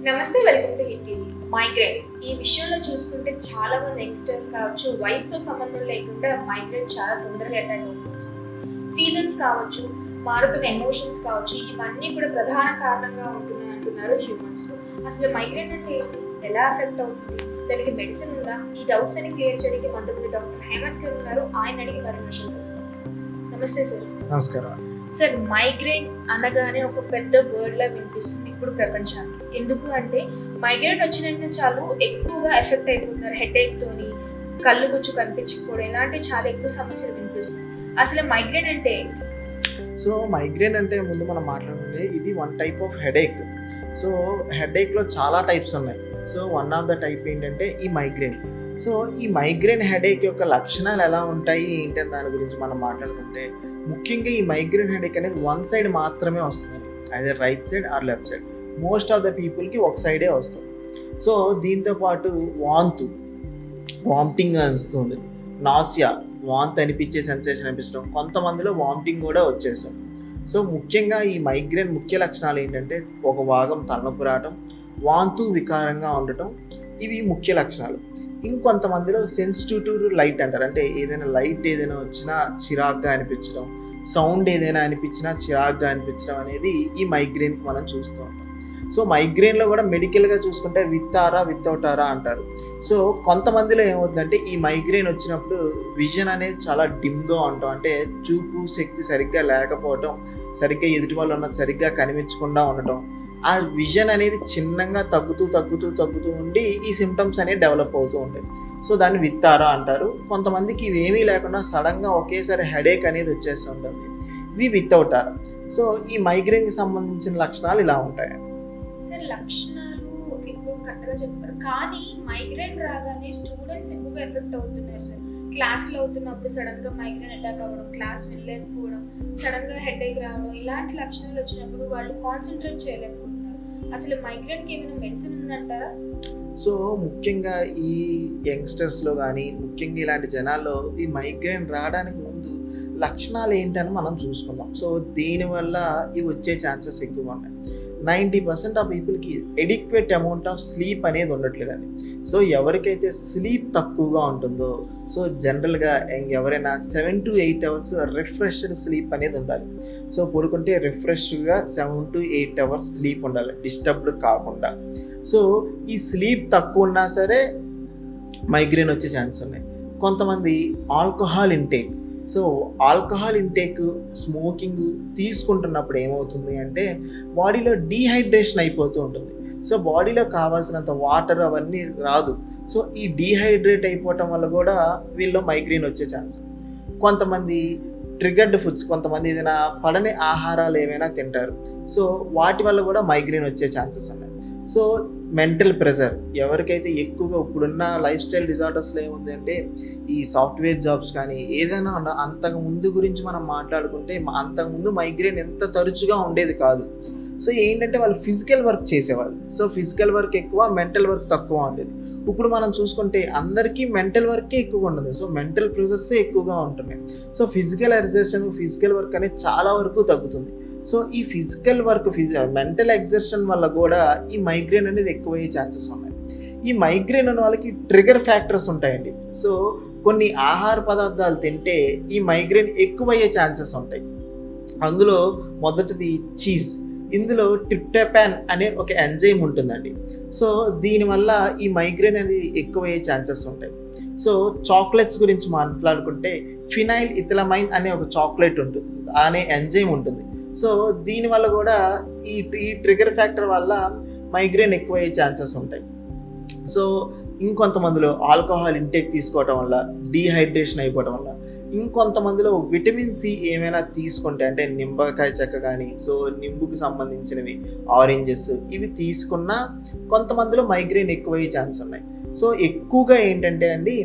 నమస్తే, welcome to hit TV. Migraine ఈ విషయంలో చూసుకుంటే చాలా మంది యంగ్స్టర్స్ కావచ్చు, వయసుతో సంబంధం లేకుండా మైగ్రేన్ చాలా తొందరగా అటాక్ అవుతుంది. సీజన్స్ కావచ్చు, మారుతున్న ఎమోషన్స్ కావచ్చు, ఇవన్నీ కూడా ప్రధాన కారణంగా ఉంటున్నాయి అంటున్నారు హ్యూమన్స్ లో. అసలు మైగ్రేన్ అంటే ఏంటి, ఎలా ఎఫెక్ట్ అవుతుంది, దానికి మెడిసిన్ ఉందా? ఈ డౌట్స్ అని క్లియర్ చేయడానికి మనతో డాక్టర్ హేమంత్ గారు ఉన్నారు. ఆయన అడిగి మరిన్ని విషయాలు తెలుసుకుందాం. నమస్తే సార్. నమస్కారం సార్, మైగ్రేన్ అనగానే ఒక పెద్ద వర్డ్ లా వినిపిస్తుంది ఇప్పుడు ప్రపంచానికి. ఎందుకు అంటే మైగ్రేన్ వచ్చినట్టు చాలు ఎక్కువగా ఎఫెక్ట్ అయిపోతున్నారు. హెడేక్ తోని, కళ్ళు గుచ్చు కనిపించకపోవడం, ఇలాంటి చాలా ఎక్కువ సమస్యలు వినిపిస్తుంది. అసలు మైగ్రేన్ అంటే ఏంటి? సో మైగ్రేన్ అంటే ముందు మనం మాట్లాడుకుంటే ఇది one type of headache. So హెడేక్లో చాలా టైప్స్ ఉన్నాయి. So one of the type ఏంటంటే ఈ మైగ్రేన్. సో ఈ మైగ్రేన్ హెడేక్ యొక్క లక్షణాలు ఎలా ఉంటాయి ఏంటని దాని గురించి మనం మాట్లాడుకుంటే, ముఖ్యంగా ఈ మైగ్రేన్ హెడేక్ అనేది వన్ సైడ్ మాత్రమే వస్తుంది, అదే right side or left side. Most of the పీపుల్కి ఒక సైడే వస్తుంది. సో దీంతోపాటు వామిటింగ్ అనిపిస్తుంది, నాసియా వాంత్ అనిపించే సెన్సేషన్ అనిపించడం, కొంతమందిలో వామిటింగ్ కూడా వచ్చేస్తుంది. సో ముఖ్యంగా ఈ మైగ్రేన్ ముఖ్య లక్షణాలు ఏంటంటే ఒక భాగం తలనొప్పి రావడం, వాంతు వికారంగా ఉండటం, ఇవి ముఖ్య లక్షణాలు. ఇంకొంతమందిలో సెన్సిటివ్ టు లైట్ అంటారు, అంటే ఏదైనా లైట్ ఏదైనా వచ్చినా చిరాగ్గా అనిపించడం, సౌండ్ ఏదైనా అనిపించినా చిరాగ్గా అనిపించడం అనేది ఈ మైగ్రేన్కి మనం చూస్తూ ఉంటాం. సో మైగ్రేన్లో కూడా మెడికల్గా చూసుకుంటే విత్ ఆరా వితౌట్ ఆరా అంటారు. సో కొంతమందిలో ఏమవుతుందంటే ఈ మైగ్రేన్ వచ్చినప్పుడు విజన్ అనేది చాలా డిమ్గా ఉండటం, అంటే చూపు శక్తి సరిగ్గా లేకపోవటం, సరిగ్గా ఎదుటి వాళ్ళు ఉన్నది సరిగ్గా కనిపించకుండా ఉండటం, ఆ విజన్ అనేది చిన్నగా తగ్గుతూ ఉండి ఈ సిమ్టమ్స్ అనేవి డెవలప్ అవుతూ ఉంటాయి. సో దాన్ని విత్ ఆరా అంటారు. కొంతమందికి ఇవేమీ లేకుండా సడన్గా ఒకేసారి హెడేక్ అనేది వచ్చేస్తూ ఉంటుంది, ఇవి వితౌట్ ఆరా. సో ఈ మైగ్రేన్కి సంబంధించిన లక్షణాలు ఇలా ఉంటాయి. సార్, లక్షణాలు ఇప్పుడు కరెక్ట్గా చెప్పారు, కానీ మైగ్రేన్ రాగానే స్టూడెంట్స్ ఎక్కువగా ఎఫెక్ట్ అవుతున్నారు సార్. క్లాసులు అవుతున్నప్పుడు సడన్ గా మైగ్రేన్ అటాక్ అవ్వడం, క్లాస్ వెళ్ళలేకపోవడం, సడన్ గా హెడేక్ రావడం, ఇలాంటి లక్షణాలు వచ్చినప్పుడు వాళ్ళు కాన్సన్ట్రేట్ చేయలేకపోతున్నారు. అసలు మైగ్రేన్కి ఏమైనా మెడిసిన్ ఉందంటారా? సో ముఖ్యంగా ఈ యంగ్స్టర్స్లో కానీ ముఖ్యంగా ఇలాంటి జనాల్లో ఈ మైగ్రేన్ రావడానికి ముందు లక్షణాలు ఏంటని మనం చూసుకుందాం. సో దీనివల్ల ఇవి వచ్చే ఛాన్సెస్ ఎక్కువ ఉన్నాయి. 90% ఆఫ్ పీపుల్కి ఎడిక్వేట్ అమౌంట్ ఆఫ్ స్లీప్ అనేది ఉండట్లేదండి. సో ఎవరికైతే స్లీప్ తక్కువగా ఉంటుందో, సో జనరల్గా ఎవరైనా 7 to 8 hours రిఫ్రెష్డ్ స్లీప్ అనేది ఉండాలి. సో పడుకుంటే రిఫ్రెష్గా 7 to 8 hours స్లీప్ ఉండాలి, డిస్టర్బ్డ్ కాకుండా. సో ఈ స్లీప్ తక్కువ ఉన్నా సరే మైగ్రేన్ వచ్చే ఛాన్స్ ఉన్నాయి. కొంతమంది alcohol intake, so alcohol intake, smoking తీసుకుంటున్నప్పుడు ఏమవుతుంది అంటే బాడీలో డీహైడ్రేషన్ అయిపోతూ ఉంటుంది. సో బాడీలో కావాల్సినంత వాటర్ అవన్నీ రాదు. సో ఈ డీహైడ్రేట్ అయిపోవటం వల్ల కూడా వీళ్ళు మైగ్రేన్ వచ్చే ఛాన్స్. కొంతమంది ట్రిగర్డ్ ఫుడ్స్, కొంతమంది ఏదైనా పడని ఆహారాలు ఏమైనా తింటారు, సో వాటి వల్ల కూడా మైగ్రేన్ వచ్చే ఛాన్సెస్ ఉన్నాయి. సో మెంటల్ ప్రెజర్, ఎవరికైతే ఎక్కువగా ఇప్పుడున్న లైఫ్ స్టైల్ డిజార్డర్స్లో ఏముందంటే ఈ సాఫ్ట్వేర్ జాబ్స్ కానీ ఏదైనా అంతకుముందు గురించి మనం మాట్లాడుకుంటే అంతకుముందు మైగ్రేన్ ఎంత తరచుగా ఉండేది కాదు. సో ఏంటంటే వాళ్ళు ఫిజికల్ వర్క్ చేసేవాళ్ళు. సో ఫిజికల్ వర్క్ ఎక్కువ, మెంటల్ వర్క్ తక్కువ ఉండేది. ఇప్పుడు మనం చూసుకుంటే అందరికీ మెంటల్ వర్కే ఎక్కువగా ఉండదు. సో మెంటల్ ప్రెజర్సే ఎక్కువగా ఉంటున్నాయి. So physical exertion, physical work అనేది చాలా వరకు తగ్గుతుంది. సో ఈ ఫిజికల్ వర్క్, మెంటల్ ఎగ్జర్షన్ వల్ల కూడా ఈ మైగ్రేన్ అనేది ఎక్కువయ్యే ఛాన్సెస్ ఉన్నాయి. ఈ మైగ్రేన్ అనే వాళ్ళకి ట్రిగర్ ఫ్యాక్టర్స్ ఉంటాయండి. సో కొన్ని ఆహార పదార్థాలు తింటే ఈ మైగ్రేన్ ఎక్కువయ్యే ఛాన్సెస్ ఉంటాయి. అందులో మొదటిది చీజ్. ఇందులో ట్రిప్టోపాన్ అనే ఒక ఎంజైమ్ ఉంటుందండి. సో దీనివల్ల ఈ మైగ్రేన్ అనేది ఎక్కువయ్యే ఛాన్సెస్ ఉంటాయి. సో చాక్లెట్స్ గురించి మాట్లాడుకుంటే ఫినైల్ ఇథిలమైన్ అనే ఒక చాక్లెట్ ఉంటుంది, అనే ఎంజైమ్ ఉంటుంది. సో దీనివల్ల కూడా ఈ ట్రిగర్ ఫ్యాక్టర్ వల్ల మైగ్రేన్ ఎక్కువయ్యే ఛాన్సెస్ ఉంటాయి. సో ఇంకొంతమందిలో ఆల్కహాల్ ఇంటేక్ తీసుకోవటం వల్ల డీహైడ్రేషన్ అయిపోవటం వల్ల, ఇంకొంతమందిలో విటమిన్ సి ఏమైనా తీసుకుంటే, అంటే నిమ్మకాయ చెక్క కానీ, సో నింబుకి సంబంధించినవి, ఆరెంజెస్, ఇవి తీసుకున్నా కొంతమందిలో మైగ్రేన్ ఎక్కువయ్యే ఛాన్స్ ఉన్నాయి. సో ఎక్కువగా ఏంటంటే అండి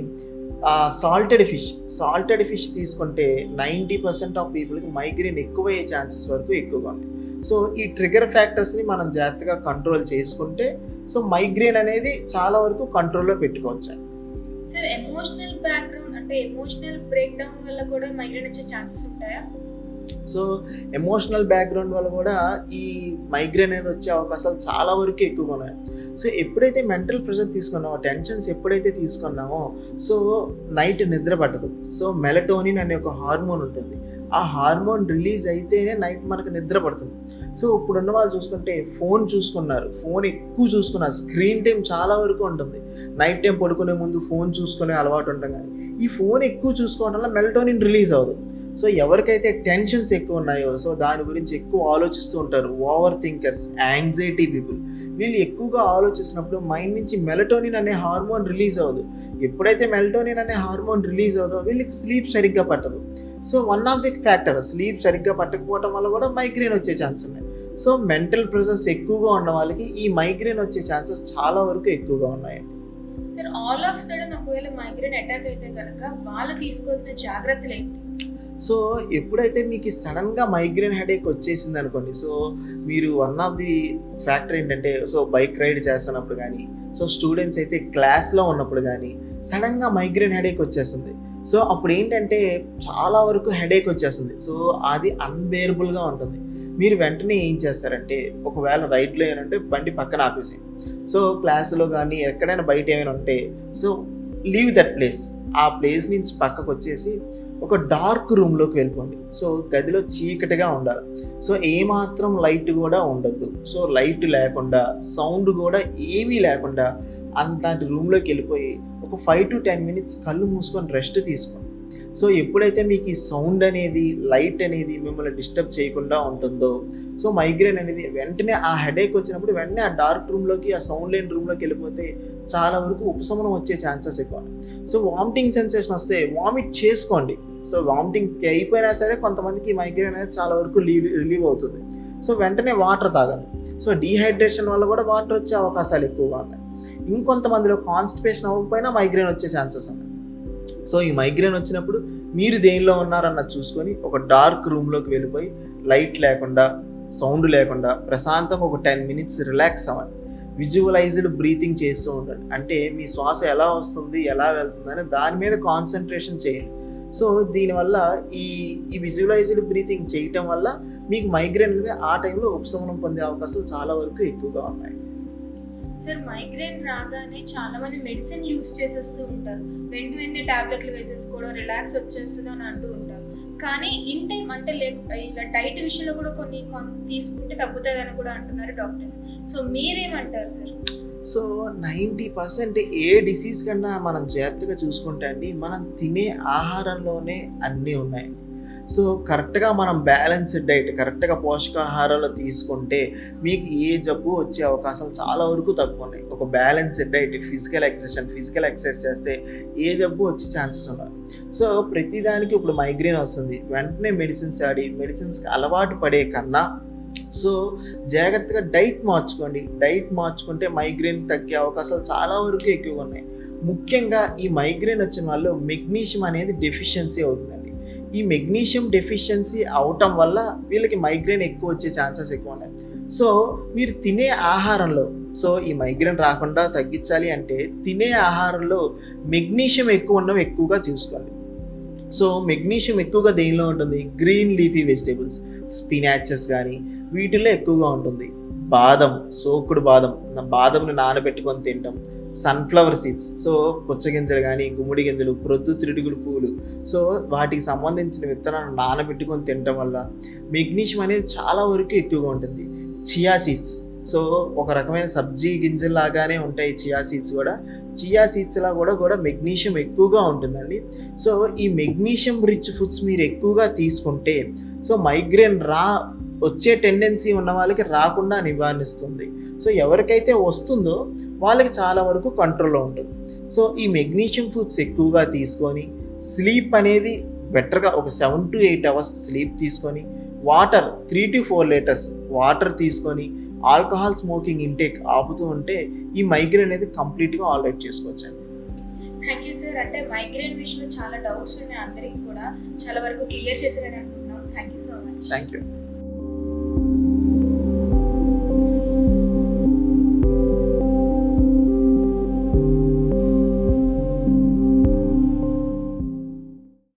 సాల్టెడ్ ఫిష్ తీసుకుంటే 90% ఆఫ్ పీపుల్కి మైగ్రేన్ ఎక్కువయ్యే ఛాన్సెస్ వరకు ఎక్కువగా ఉంటాయి. సో ఈ ట్రిగర్ ఫ్యాక్టర్స్ని మనం జాగ్రత్తగా కంట్రోల్ చేసుకుంటే సో మైగ్రేన్ అనేది చాలా వరకు కంట్రోల్లో పెట్టుకోవచ్చు. సార్, ఎమోషనల్ బ్యాక్గ్రౌండ్ అంటే ఎమోషనల్ బ్రేక్ డౌన్ వల్ల కూడా మైగ్రేన్ వచ్చే ఛాన్సెస్ ఉంటాయా? సో ఎమోషనల్ బ్యాక్గ్రౌండ్ వల్ల కూడా ఈ మైగ్రేన్ అనేది వచ్చే అవకాశాలు చాలా వరకు ఎక్కువగా ఉన్నాయి. సో ఎప్పుడైతే మెంటల్ ప్రెషర్ తీసుకున్నామో, టెన్షన్స్ ఎప్పుడైతే తీసుకున్నామో, సో నైట్ నిద్ర పట్టదు. సో మెలటోనిన్ అనే ఒక హార్మోన్ ఉంటుంది. ఆ హార్మోన్ రిలీజ్ అయితేనే నైట్ మనకు నిద్ర పడుతుంది. సో ఇప్పుడున్న వాళ్ళు చూసుకుంటే ఫోన్ చూసుకున్నారు, ఫోన్ ఎక్కువ చూసుకున్నారు, స్క్రీన్ టైం చాలా వరకు ఉంటుంది. నైట్ టైం పడుకునే ముందు ఫోన్ చూసుకునే అలవాటు ఉంటుంది. కానీ ఈ ఫోన్ ఎక్కువ చూసుకోవడం వల్ల మెలటోనిన్ రిలీజ్ అవ్వదు. సో ఎవరికైతే టెన్షన్స్ ఎక్కువ ఉన్నాయో, సో దాని గురించి ఎక్కువ ఆలోచిస్తూ ఉంటారు, ఓవర్ థింకర్స్, యాంగ్జైటీ పీపుల్, వీళ్ళు ఎక్కువగా ఆలోచిస్తున్నప్పుడు మైండ్ నుంచి మెలటోనిన్ అనే హార్మోన్ రిలీజ్ అవ్వదు. ఎప్పుడైతే మెలటోనిన్ అనే హార్మోన్ రిలీజ్ అవ్వదో వీళ్ళకి స్లీప్ సరిగ్గా పట్టదు. So one of the factor, sleep సరిగ్గా పట్టకపోవడం వల్ల కూడా మైగ్రేన్ వచ్చే ఛాన్స్ ఉన్నాయి. సో మెంటల్ ప్రెషర్స్ ఎక్కువగా ఉన్న వాళ్ళకి ఈ మైగ్రేన్ వచ్చే ఛాన్సెస్ చాలా వరకు ఎక్కువగా ఉన్నాయండి. సార్, ఆల్ ఆఫ్ సడన్ ఒకవేళ మైగ్రేన్ అటాక్ అయితే కనుక వాళ్ళు తీసుకోవాల్సిన జాగ్రత్తలు ఏంటి? సో ఎప్పుడైతే మీకు సడన్గా మైగ్రేన్ హెడేక్ వచ్చేసింది అనుకోండి, సో మీరు వన్ ఆఫ్ ది ఫ్యాక్టర్ ఏంటంటే, సో బైక్ రైడ్ చేస్తున్నప్పుడు కానీ, సో స్టూడెంట్స్ అయితే క్లాస్లో ఉన్నప్పుడు కానీ సడన్గా మైగ్రేన్ హెడేక్ వచ్చేస్తుంది. సో అప్పుడు ఏంటంటే చాలా వరకు హెడేక్ వచ్చేస్తుంది. సో అది అన్బేరబుల్గా ఉంటుంది. మీరు వెంటనే ఏం చేస్తారంటే, ఒకవేళ రైడ్లో ఏమంటే బండి పక్కన ఆపేసేయండి. సో క్లాసులో కానీ ఎక్కడైనా బయట ఏమైనా ఉంటే, సో లీవ్ దట్ ప్లేస్. ఆ ప్లేస్ నుంచి పక్కకు వచ్చేసి ఒక డార్క్ రూమ్లోకి వెళ్ళిపోండి. సో గదిలో చీకటిగా ఉండాలి. సో ఏమాత్రం లైట్ కూడా ఉండద్దు. సో లైట్ లేకుండా, సౌండ్ కూడా ఏమీ లేకుండా అంతటి రూమ్లోకి వెళ్ళిపోయి ఒక 5 to 10 minutes కళ్ళు మూసుకొని రెస్ట్ తీసుకోండి. సో ఎప్పుడైతే మీకు ఈ సౌండ్ అనేది, లైట్ అనేది మిమ్మల్ని డిస్టర్బ్ చేయకుండా ఉంటుందో, సో మైగ్రేన్ అనేది వెంటనే ఆ హెడేక్ వచ్చినప్పుడు వెంటనే ఆ డార్క్ రూమ్లోకి, ఆ సౌండ్ లేని రూమ్లోకి వెళ్ళిపోతే చాలా వరకు ఉపశమనం వచ్చే ఛాన్సెస్ ఎక్కువ. సో వామిటింగ్ సెన్సేషన్ వస్తే వామిట్ చేసుకోండి. సో వామిటింగ్ అయిపోయినా సరే కొంతమందికి మైగ్రేన్ అనేది చాలా వరకు రిలీవ్ అవుతుంది. సో వెంటనే వాటర్ తాగండి. సో డీహైడ్రేషన్ వల్ల కూడా వాటర్ వచ్చే అవకాశాలు ఎక్కువగా ఉన్నాయి. ఇంకొంతమందిలో కాన్స్టిపేషన్ అవ్వకపోయినా మైగ్రేన్ వచ్చే ఛాన్సెస్ ఉన్నాయి. సో ఈ మైగ్రేన్ వచ్చినప్పుడు మీరు దేనిలో ఉన్నారన్నది చూసుకొని ఒక డార్క్ రూమ్లోకి వెళ్ళిపోయి లైట్ లేకుండా, సౌండ్ లేకుండా ప్రశాంతంగా ఒక 10 minutes రిలాక్స్ అవ్వండి. విజువలైజ్డ్ బ్రీతింగ్ చేస్తూ ఉండండి. అంటే మీ శ్వాస ఎలా వస్తుంది, ఎలా వెళ్తుంది అని దాని మీద కాన్సన్ట్రేషన్ చేయండి. సో దీనివల్ల ఈ విజువలైజ్డ్ బ్రీతింగ్ చేయటం వల్ల మీకు మైగ్రేన్ అనేది ఆ టైంలో ఉపశమనం పొందే అవకాశాలు చాలా వరకు ఎక్కువగా ఉన్నాయి. సార్, మైగ్రేన్ రాగానే చాలా మంది మెడిసిన్ యూస్ చేసేస్తూ ఉంటారు. వెంటనే టాబ్లెట్లు వేసేసుకోవడం, రిలాక్స్ వచ్చేస్తుంది అని అంటూ ఉంటారు. కానీ ఇన్ టైం అంటే ఇలా డైట్ విషయంలో కూడా కొన్ని తీసుకుంటే తగ్గుతుందని కూడా అంటున్నారు డాక్టర్స్. సో మీరేమంటారు సార్? సో 90% ఏ డిసీజ్ కన్నా మనం జాగ్రత్తగా చూసుకుంటే అండి, మనం తినే ఆహారంలోనే అన్నీ ఉన్నాయి. సో కరెక్ట్గా మనం బ్యాలెన్స్డ్ డైట్, కరెక్ట్గా పోషకాహారాలు తీసుకుంటే మీకు ఏ జబ్బు వచ్చే అవకాశాలు చాలా వరకు తక్కువ ఉన్నాయి. ఒక బ్యాలెన్స్డ్ డైట్, ఫిజికల్ ఎక్సర్సైజ్ చేస్తే ఏ జబ్బు వచ్చే ఛాన్సెస్ ఉన్నాయి. సో ప్రతిదానికి ఇప్పుడు మైగ్రేన్ వస్తుంది, వెంటనే మెడిసిన్స్కి అలవాటు పడే కన్నా సో జాగ్రత్తగా డైట్ మార్చుకోండి. డైట్ మార్చుకుంటే మైగ్రేన్ తగ్గే అవకాశాలు చాలా వరకు ఎక్కువగా ఉన్నాయి. ముఖ్యంగా ఈ మైగ్రేన్ వచ్చిన వాళ్ళు మెగ్నీషియం అనేది డెఫిషియన్సీ అవుతుందండి. ఈ మెగ్నీషియం డెఫిషియన్సీ అవటం వల్ల వీళ్ళకి మైగ్రేన్ ఎక్కువ వచ్చే ఛాన్సెస్ ఎక్కువ ఉన్నాయి. సో మీరు తినే ఆహారంలో, సో ఈ మైగ్రేన్ రాకుండా తగ్గించాలి అంటే తినే ఆహారంలో మెగ్నీషియం ఎక్కువ ఉన్నవి ఎక్కువగా చూసుకోండి. సో మెగ్నీషియం ఎక్కువగా దేనిలో ఉంటుంది? గ్రీన్ లీఫీ వెజిటేబుల్స్, స్పినాచెస్ కానీ వీటిల్లో ఎక్కువగా ఉంటుంది. బాదం, సోకుడు బాదంని నానబెట్టుకొని తింటాం. సన్ఫ్లవర్ సీడ్స్, సో పుచ్చగింజలు కానీ, గుమ్మడి గింజలు, ప్రొద్దుతిరుగుడు పువ్వులు, సో వాటికి సంబంధించిన విత్తనాలను నానబెట్టుకొని తినటం వల్ల మెగ్నీషియం అనేది చాలా వరకు ఎక్కువగా ఉంటుంది. చియా సీడ్స్, సో ఒక రకమైన సబ్జీ గింజల్లాగానే ఉంటాయి చియా సీడ్స్ కూడా. చియా సీడ్స్లా కూడా మెగ్నీషియం ఎక్కువగా ఉంటుందండి. సో ఈ మెగ్నీషియం రిచ్ ఫుడ్స్ మీరు ఎక్కువగా తీసుకుంటే సో మైగ్రేన్ వచ్చే టెండెన్సీ ఉన్న వాళ్ళకి రాకుండా నివారిస్తుంది. సో ఎవరికైతే వస్తుందో వాళ్ళకి చాలా వరకు కంట్రోల్లో ఉంటుంది. సో ఈ మెగ్నీషియం ఫుడ్స్ ఎక్కువగా తీసుకొని స్లీప్ అనేది బెటర్గా ఒక 7 to 8 hours స్లీప్ తీసుకొని, వాటర్ 3 to 4 liters వాటర్ తీసుకొని, ఆల్కహాల్ స్మోకింగ్ ఇంటేక్ ఆపుతూ ఉంటే ఈ మైగ్రేన్ అనేది కంప్లీట్గా ఆల్రైట్ చేసుకోవచ్చు. Thank you sir. అంటే మైగ్రేన్ విషయంలో చాలా డౌట్స్ ఉన్నాయి అందరికీ కూడా, చాలా వరకు క్లియర్ చేశారని అనుకుంటున్నాం. Thank you so much. Thank you.